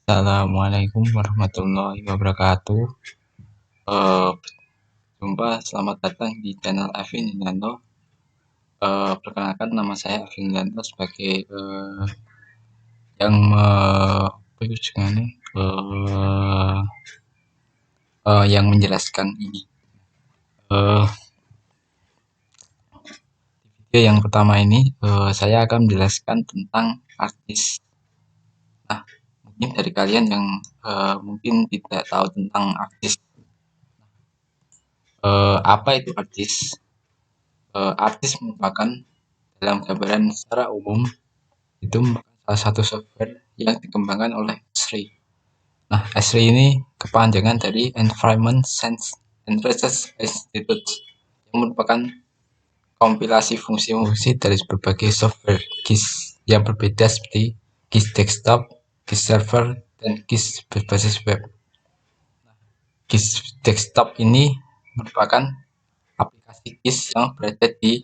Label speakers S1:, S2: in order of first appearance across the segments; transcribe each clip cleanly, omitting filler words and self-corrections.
S1: Assalamualaikum warahmatullahi wabarakatuh. Eh, Selamat datang di channel Alvin Inanto. Perkenalkan, nama saya Alvin Inanto sebagai yang yang menjelaskan ini. Video yang pertama ini saya akan menjelaskan tentang artis. Nah, mungkin dari kalian yang mungkin tidak tahu tentang artis. Apa itu artis? Artis merupakan, dalam gambaran secara umum, itu merupakan salah satu software yang dikembangkan oleh Esri. Nah, Esri ini kepanjangan dari Environment Science and Research Institute, yang merupakan kompilasi fungsi-fungsi dari berbagai software GIS yang berbeda seperti GIS desktop, GIS server, dan GIS berbasis web. GIS desktop ini merupakan aplikasi GIS yang berada di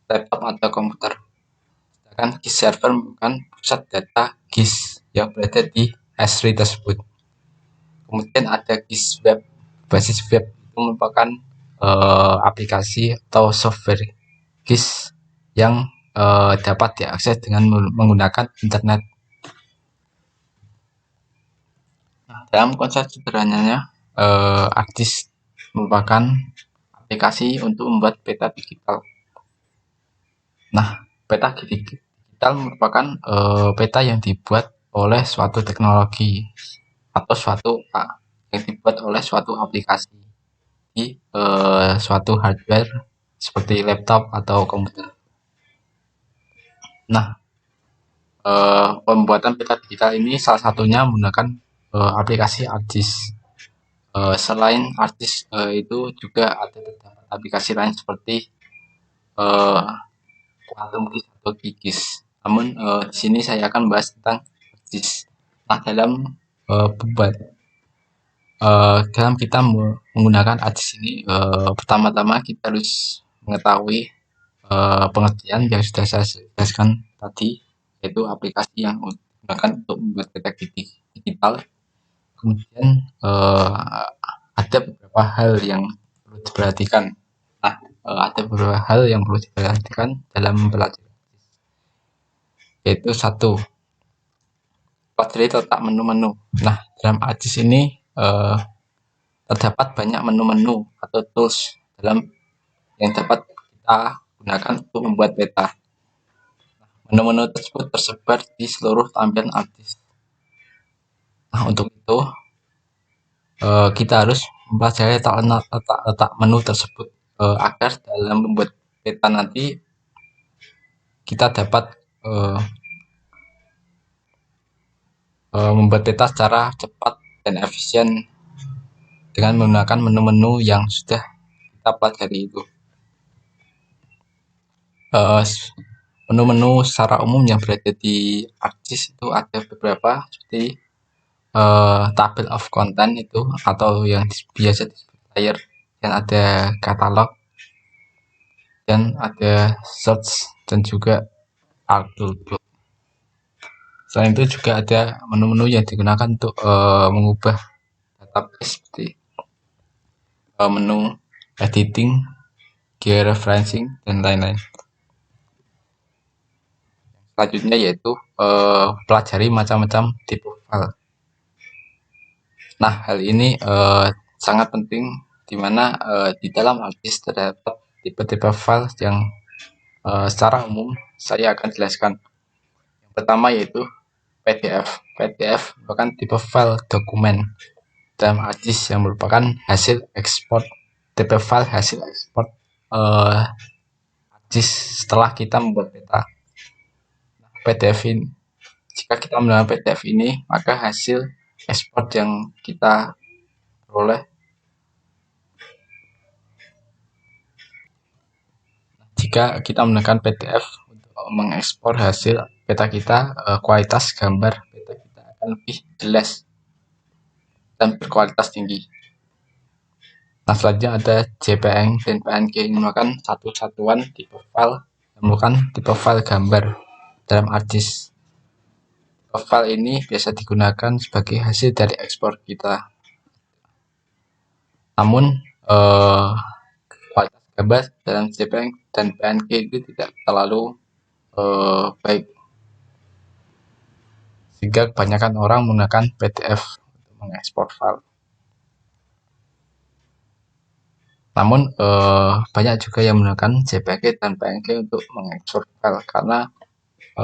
S1: laptop atau komputer. Sedangkan GIS server merupakan pusat data GIS yang berada di Esri tersebut. Kemudian ada GIS web. Basis web itu merupakan aplikasi atau software GIS yang dapat diakses dengan menggunakan internet. Nah, dalam konsep sederhananya, ArcGIS merupakan aplikasi untuk membuat peta digital. Nah, peta digital merupakan peta yang dibuat oleh suatu teknologi atau yang dibuat oleh suatu aplikasi di suatu hardware seperti laptop atau komputer. Nah, pembuatan peta digital ini salah satunya menggunakan aplikasi ArcGIS. Selain ArcGIS itu juga ada beberapa aplikasi lain seperti Quantum GIS atau GIS. Namun di sini saya akan bahas tentang ArcGIS. Nah, dalam kita menggunakan ArcGIS ini, pertama-tama kita harus mengetahui pengertian yang sudah saya jelaskan tadi, yaitu aplikasi yang digunakan untuk membuat peta digital. Kemudian ada beberapa hal yang perlu diperhatikan. Nah, ada beberapa hal yang perlu diperhatikan dalam mempelajari, yaitu satu, pelajari letak menu-menu. Nah, dalam ArcGIS ini terdapat banyak menu-menu atau tools yang dapat kita gunakan untuk membuat peta. Menu-menu tersebut tersebar di seluruh tampilan ArcGIS. Nah, untuk itu kita harus mempelajari letak menu tersebut agar dalam membuat peta nanti kita dapat membuat peta secara cepat dan efisien dengan menggunakan menu-menu yang sudah kita pelajari itu. Menu-menu secara umum yang berada di ArcGIS itu ada beberapa, seperti table of content itu atau yang biasa disebut layer, dan ada katalog, dan ada search, dan juga arc toolbox. Selain itu juga ada menu-menu yang digunakan untuk mengubah database seperti menu editing, georeferencing, dan lain-lain. Selanjutnya yaitu pelajari macam-macam tipe file. Nah, hal ini sangat penting di mana di dalam ArcGIS terdapat tipe-tipe file yang secara umum saya akan jelaskan. Yang pertama yaitu PDF. PDF merupakan tipe file dokumen dalam ArcGIS yang merupakan hasil ekspor, tipe file hasil ekspor ArcGIS setelah kita membuat peta. PDF ini, jika kita menggunakan PDF ini, maka hasil ekspor yang kita peroleh, jika kita menggunakan PDF untuk mengekspor hasil peta kita, kualitas gambar peta kita akan lebih jelas dan berkualitas tinggi. Nah, selanjutnya ada JPEG dan PNG. Ini merupakan satu satuan tipe file yang merupakan tipe file gambar dalam ArcGIS. File ini biasa digunakan sebagai hasil dari ekspor kita. Namun kualitas gambar dalam JPEG dan PNG itu tidak terlalu baik, sehingga kebanyakan orang menggunakan PDF untuk mengekspor file. Namun banyak juga yang menggunakan JPG dan PNG untuk mengekspor file, karena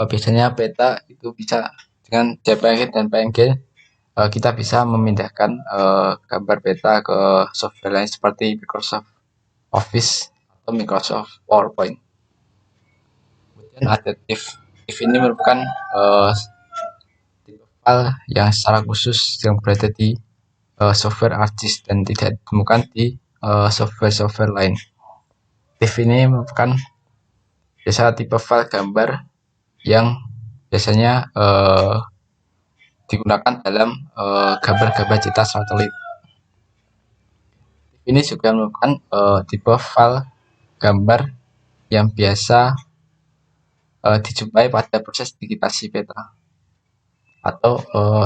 S1: biasanya peta itu bisa dengan JPG dan PNG kita bisa memindahkan gambar peta ke software lain seperti Microsoft Office atau Microsoft PowerPoint. Kemudian ada TIFF. TIFF ini merupakan tipe file yang secara khusus yang berada di software ArcGIS dan tidak ditemukan di software lain. TIFF ini merupakan biasa tipe file gambar yang biasanya digunakan dalam gambar-gambar cetak satelit. Ini juga merupakan tipe file gambar yang biasa dijumpai pada proses digitasi peta, atau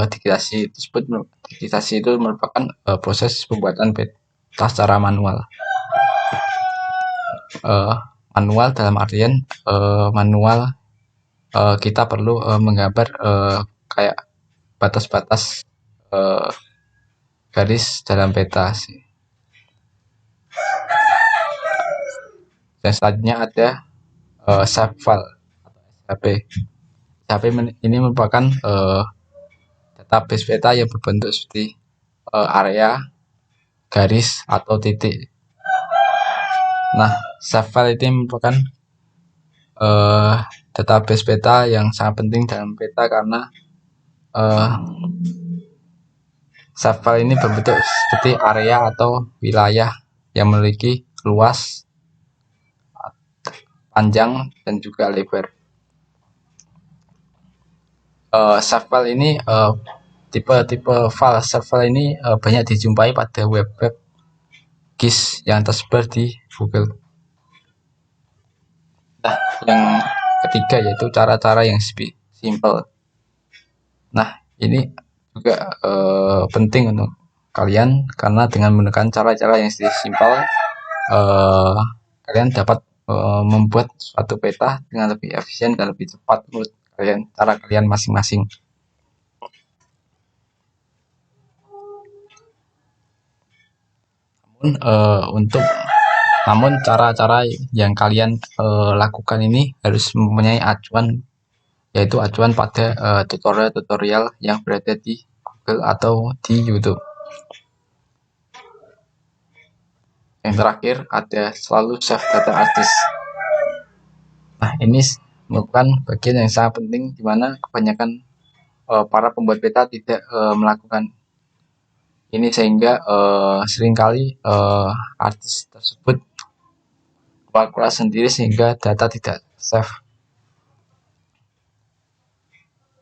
S1: digitasi itu merupakan proses pembuatan peta secara manual. Manual dalam artian manual kita perlu menggambar kayak batas-batas garis dalam peta sih. Dan selanjutnya ada shapefile atau SHP. SHP ini merupakan database peta yang berbentuk seperti area, garis, atau titik. Nah, shapefile ini merupakan database peta yang sangat penting dalam peta, karena shapefile ini berbentuk seperti area atau wilayah yang memiliki luas, panjang, dan juga lebar. Shapefile ini tipe file shapefile ini banyak dijumpai pada web GIS yang tersebar di Google. Nah, yang ketiga yaitu cara-cara yang simple. Nah, ini juga penting untuk kalian, karena dengan menggunakan cara-cara yang simpel kalian dapat membuat suatu peta dengan lebih efisien dan lebih cepat menurut kalian, cara kalian masing-masing. Namun cara-cara yang kalian lakukan ini harus mempunyai acuan, yaitu acuan pada tutorial-tutorial yang berada di Google atau di YouTube. Yang terakhir ada selalu save data artist. Nah, ini merupakan bagian yang sangat penting, di mana kebanyakan para pembuat peta tidak melakukan ini, sehingga seringkali artis tersebut keluar sendiri sehingga data tidak save.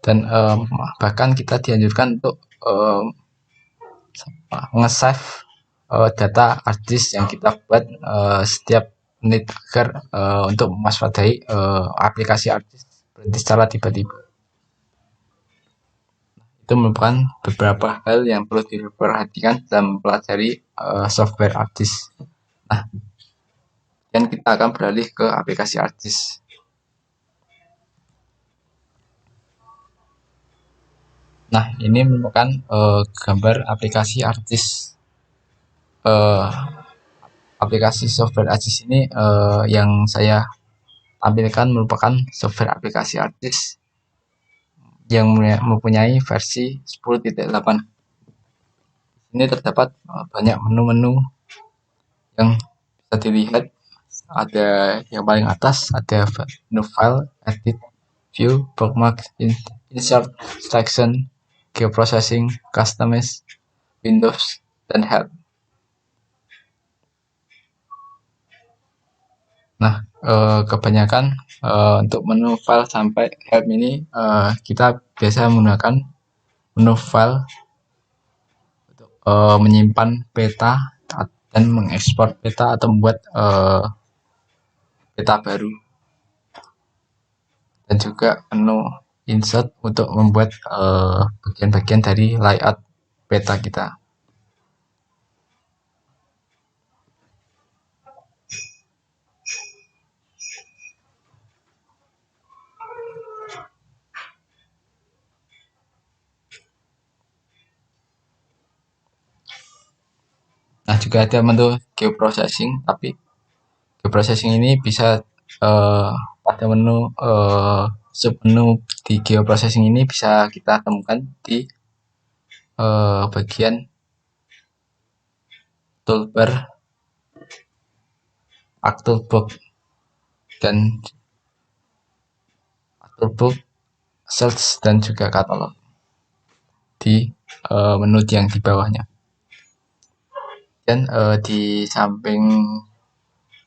S1: Dan bahkan kita dianjurkan untuk nge-save data artis yang kita buat setiap menit, agar untuk mewaspadai aplikasi artis berhenti secara tiba-tiba. Itu merupakan beberapa hal yang perlu diperhatikan dalam mempelajari software artis. Nah, dan kita akan beralih ke aplikasi artis. Nah, ini merupakan gambar aplikasi artis. Aplikasi software artis ini yang saya tampilkan merupakan software aplikasi artis yang mempunyai versi 10.8. Ini terdapat banyak menu-menu yang bisa dilihat. Ada yang paling atas, ada menu file, edit, view, bookmark, insert, selection, geoprocessing, customize, Windows, dan help. Nah, kebanyakan untuk menu file sampai help ini kita biasa menggunakan menu file untuk menyimpan peta dan mengekspor peta atau membuat peta baru. Dan juga menu insert untuk membuat bagian-bagian dari layout peta kita. Nah, juga ada menu geoprocessing, tapi geoprocessing ini bisa pada menu submenu di geoprocessing ini bisa kita temukan di bagian toolbar actual book dan actual book search dan juga katalog di menu yang di bawahnya. Dan di samping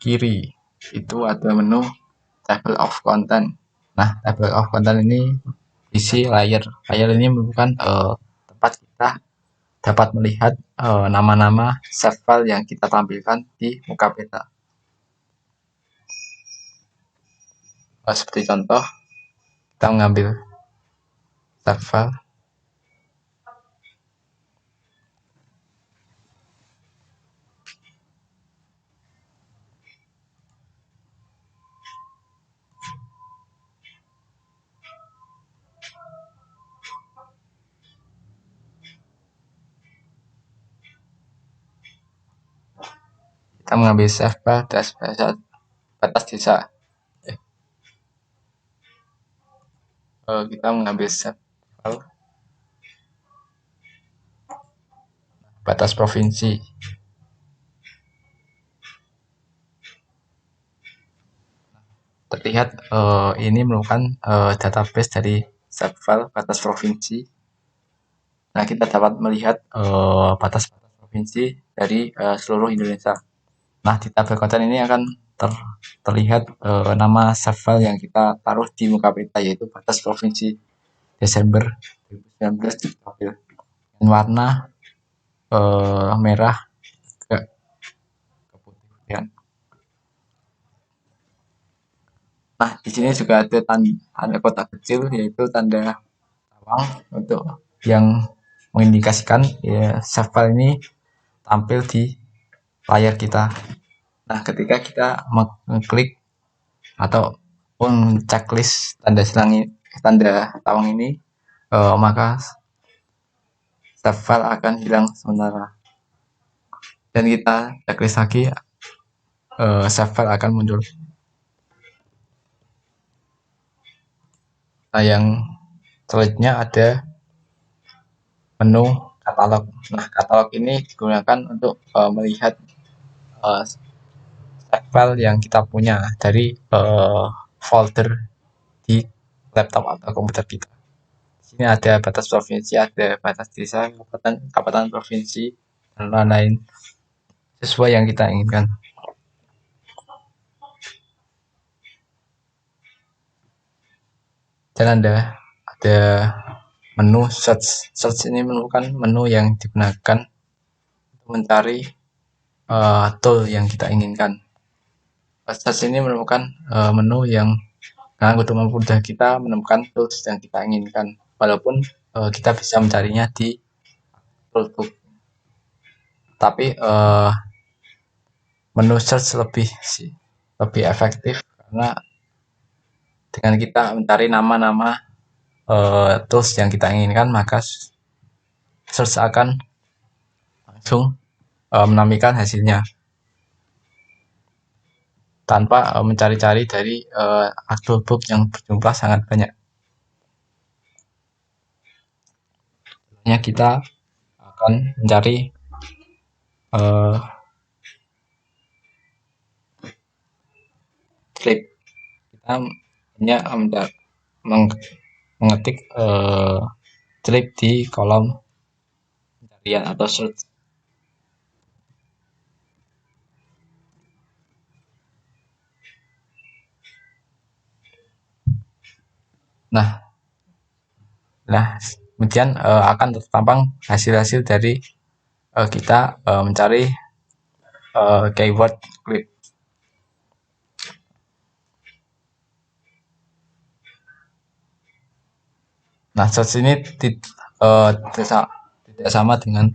S1: kiri itu ada menu table of content. Nah, table of content ini isi layer. Layer ini merupakan tempat kita dapat melihat nama-nama save file yang kita tampilkan di muka peta. Seperti contoh, kita mengambil save file. Kita mengambil save file batas desa. Kita mengambil save file batas provinsi. Terlihat ini merupakan database dari save file batas provinsi. Nah, kita dapat melihat batas-batas provinsi dari seluruh Indonesia. Nah, di tabel konten ini akan terlihat nama save file yang kita taruh di muka peta, yaitu batas provinsi Desember 2019 ditampil dengan warna merah ke putih. Nah, di sini juga ada tanda kotak kecil, yaitu tanda tawang untuk yang mengindikasikan ya, save file ini tampil di layar kita. Nah, ketika kita mengklik atau checklist tanda tawang ini, maka save file akan hilang sementara. Dan kita checklist lagi, save file akan muncul. Nah, yang selanjutnya ada menu katalog. Nah, katalog ini digunakan untuk melihat save file yang kita punya dari folder di laptop atau komputer kita. Di sini ada batas provinsi, ada batas desa, kabupaten, provinsi, dan lain-lain sesuai yang kita inginkan. Dan ada menu search. Search ini merupakan menu yang digunakan untuk mencari tool yang kita inginkan. Search ini merupakan menu yang untuk mempermudah kita menemukan tools yang kita inginkan, walaupun kita bisa mencarinya di toolbook. Tapi menu search lebih efektif karena dengan kita mencari nama-nama tools yang kita inginkan, maka search akan langsung menampilkan hasilnya tanpa mencari-cari dari actual book yang berjumlah sangat banyak. Contohnya kita akan mencari clip. Kita hanya mengetik clip di kolom pencarian atau search. Nah, kemudian akan terpampang hasil-hasil dari kita mencari keyword clip. Nah, search ini tidak sama dengan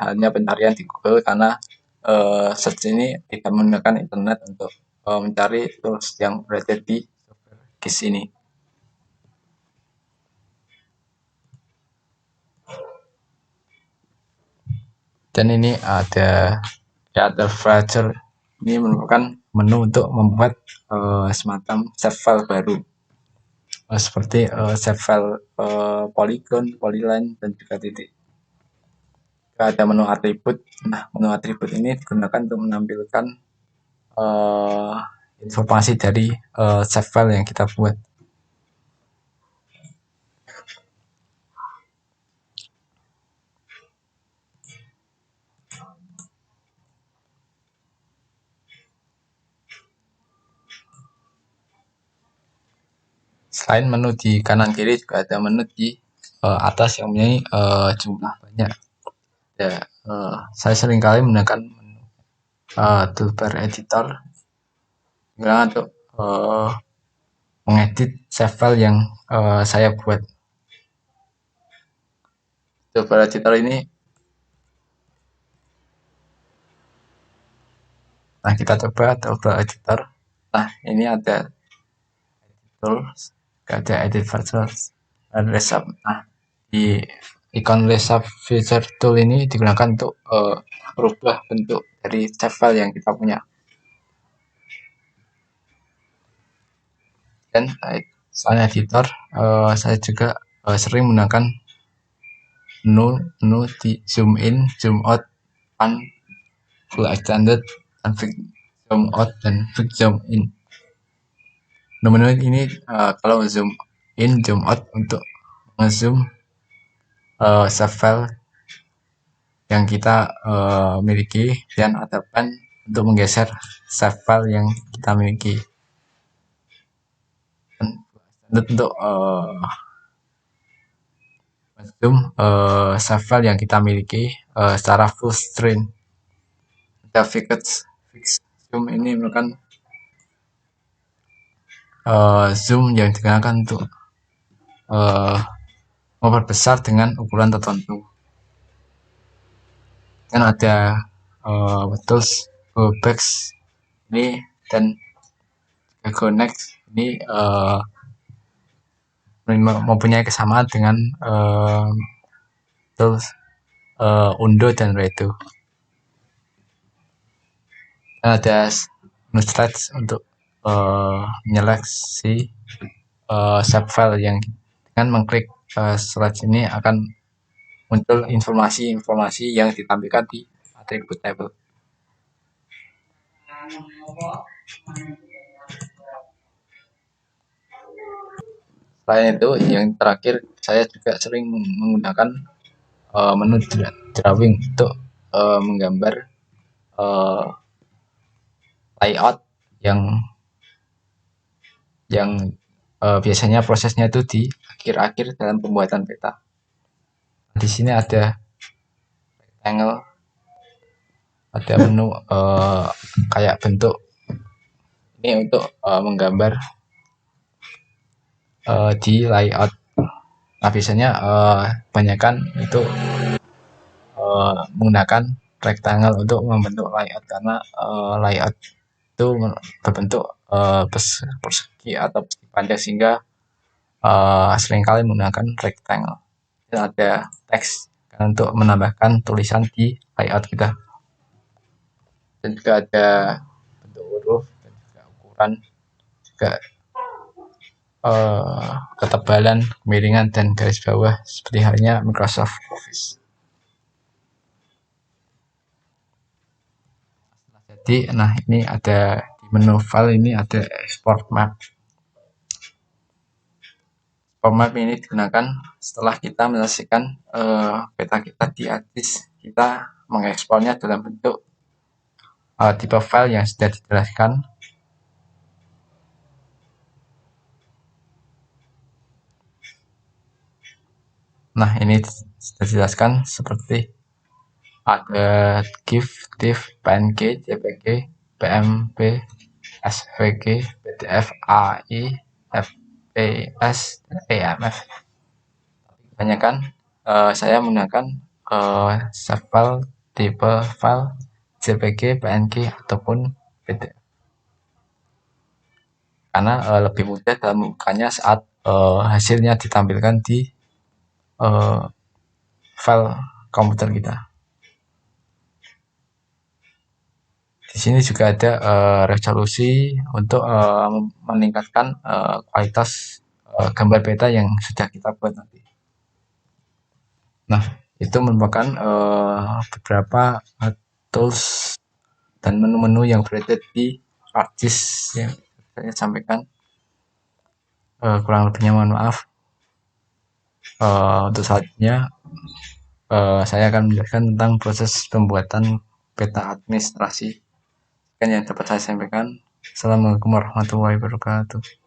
S1: hanya pencarian di Google karena search ini tidak menggunakan internet untuk mencari tools yang berada di GIS ini. Dan ini ada Creator Fragile. Ini merupakan menu untuk membuat semacam save file baru seperti save file polygon, polyline, dan juga titik. Ada menu atribut. Nah, menu atribut ini digunakan untuk menampilkan informasi dari save file yang kita buat. Selain menu di kanan kiri juga ada menu di atas yang mempunyai jumlah banyak. Ya, saya seringkali menggunakan menu toolbar editor untuk mengedit save file yang saya buat. Toolbar editor ini, nah kita coba toolbar editor. Nah, ini ada tools, ada edit virtuals, ada resub. Nah, di ikon resub feature tool ini digunakan untuk merubah bentuk dari save file yang kita punya. Dan selain editor, saya juga sering menggunakan menu di zoom in, zoom out, pan, full extended, dan zoom out dan zoom in. Menu ini kalau zoom in, zoom out untuk ngezoom save file yang kita miliki, dan ada pan untuk menggeser save file yang kita miliki. Dan untuk zoom save file yang kita miliki secara full screen. Ada fixed zoom ini merupakan zoom yang digunakan untuk memperbesar dengan ukuran tertentu. Dan ada tools go back ini dan go next ini mempunyai kesamaan dengan tools undo dan redo. Dan ada menu stretch untuk menyeleksi save file yang dengan mengklik stretch ini akan muncul informasi-informasi yang ditampilkan di atribut table. Selain itu, yang terakhir saya juga sering menggunakan menu drawing untuk menggambar layout yang biasanya prosesnya itu di akhir-akhir dalam pembuatan peta. Di sini ada rectangle, ada menu kayak bentuk ini untuk menggambar di layout. Nah, biasanya kebanyakan itu menggunakan rectangle untuk membentuk layout karena layout itu berbentuk persegi atau persegi panjang, sehingga seringkali menggunakan rectangle. Dan ada teks untuk menambahkan tulisan di layout kita. Dan juga ada bentuk huruf dan juga ukuran, juga ketebalan, kemiringan, dan garis bawah seperti halnya Microsoft Office. Jadi, nah ini ada di menu file ini ada export map. Export map ini digunakan setelah kita menyelesaikan peta kita di ArcGIS, kita mengekspornya dalam bentuk tipe file yang sudah dijelaskan. Nah, ini sudah dijelaskan seperti ada GIF, TIFF, PNG, JPG, PMP, SVG, PDF, AI, ES, EMF. Kebanyakan saya menggunakan save file tipe file JPG, PNG ataupun PDF karena lebih mudah dalam membukanya saat hasilnya ditampilkan di eh, file komputer kita. Di sini juga ada resolusi untuk meningkatkan kualitas gambar peta yang sudah kita buat nanti. Nah, itu merupakan beberapa tools dan menu-menu yang berada di ArcGIS yang saya sampaikan. Kurang lebihnya mohon maaf. Untuk selanjutnya saya akan menjelaskan tentang proses pembuatan peta administrasi. Kan yang dapat saya sampaikan. Assalamualaikum warahmatullahi wabarakatuh.